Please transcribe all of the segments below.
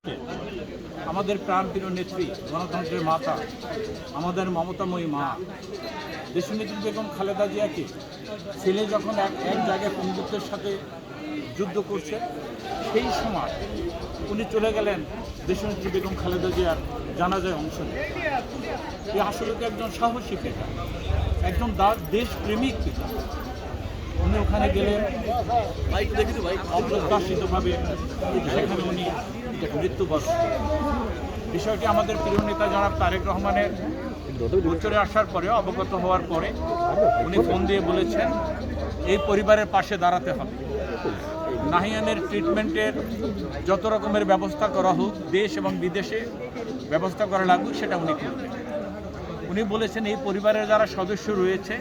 মুহূর্তে আমাদের প্রাণপ্রিয় নেত্রী, গণতন্ত্রের মাতা, আমাদের মমতাময়ী মা দেশনেত্রী বেগম খালেদা জিয়াকে ছেলে যখন এক জায়গায় বন্ধুত্বের সাথে যুদ্ধ করছে, সেই সময় উনি চলে গেলেন দেশনেত্রী বেগম খালেদা জিয়ার জানাজায় অংশ নিতে। এ আসলে তো একজন সাহসী পিতা, একজন দেশপ্রেমিক পিতা। উনি ওখানে গেলেন অপ্রত্যাশিতভাবে, সেখানে উনি মৃত্যুবরণ। বিষয়টি আমাদের প্রিয় নেতা জনাব তারেক রহমানের গোচরে আসার পরে, অবগত হওয়ার পরে উনি ফোন দিয়ে বলেছেন এই পরিবারের পাশে দাঁড়াতে হবে। নাহিয়ানের ট্রিটমেন্টের যত রকমের ব্যবস্থা করা হোক, দেশ এবং বিদেশে ব্যবস্থা করা লাগুক, সেটা উনি করবেন। উনি বলেছেন এই পরিবারের যারা সদস্য রয়েছে,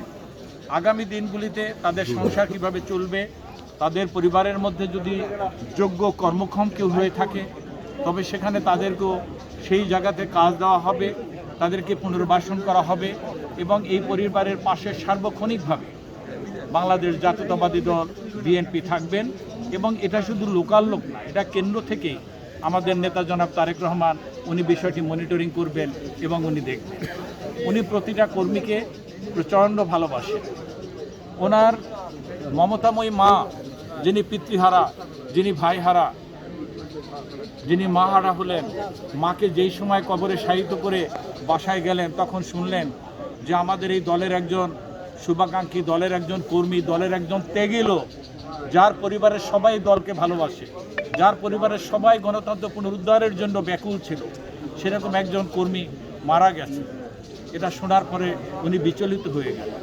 আগামী দিনগুলিতে তাদের সংসার কিভাবে চলবে, তাদের পরিবারের মধ্যে যদি যোগ্য কর্মক্ষম কেউ হয়ে থাকে তবে সেখানে তাদেরকেও সেই জায়গাতে কাজ দেওয়া হবে, তাদেরকে পুনর্বাসন করা হবে এবং এই পরিবারের পাশে সার্বক্ষণিকভাবে বাংলাদেশ জাতীয়তাবাদী দল বিএনপি থাকবেন। এবং এটা শুধু লোকাল লোক না, এটা কেন্দ্র থেকেই আমাদের নেতা জনাব তারেক রহমান উনি বিষয়টি মনিটরিং করবেন এবং উনি দেখবেন। উনি প্রতিটা কর্মীকে প্রচণ্ড ভালোবাসেন। ওনার মমতাময়ী মা, যিনি পিতৃহারা, যিনি ভাইহারা, যিনি মাহারা হলেন, মাকে যেই সময় কবরে শায়িত করে বাসায় গেলেন, তখন শুনলেন যে আমাদের এই দলের একজন শুভাকাঙ্ক্ষী, দলের একজন কর্মী, দলের একজন ত্যাগী লোক, যার পরিবারের সবাই দলকে ভালোবাসে, যার পরিবারের সবাই গণতন্ত্র পুনরুদ্ধারের জন্য ব্যাকুল ছিল, সেরকম একজন কর্মী মারা গেছে। এটা শোনার পরে উনি বিচলিত হয়ে গেলেন।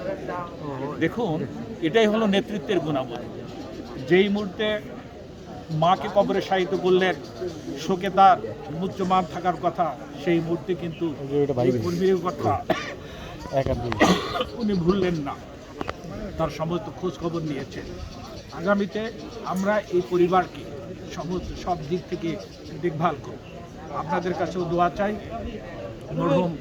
দেখুন, এটাই হলো নেতৃত্বের গুণাবলী। যেই মুহূর্তে মাকে কবরে শায়িত করলেন, শোকে তার মুচ্যমান থাকার কথা, সেই মুহূর্তে কিন্তু কর্মীর কথা উনি ভুললেন না, তার সমস্ত খোঁজ খবর নিয়েছেন। আগামীতে আমরা এই পরিবারকে সব দিক থেকে দেখভাল করব। আপনাদের কাছেও দোয়া চাই। মরহুম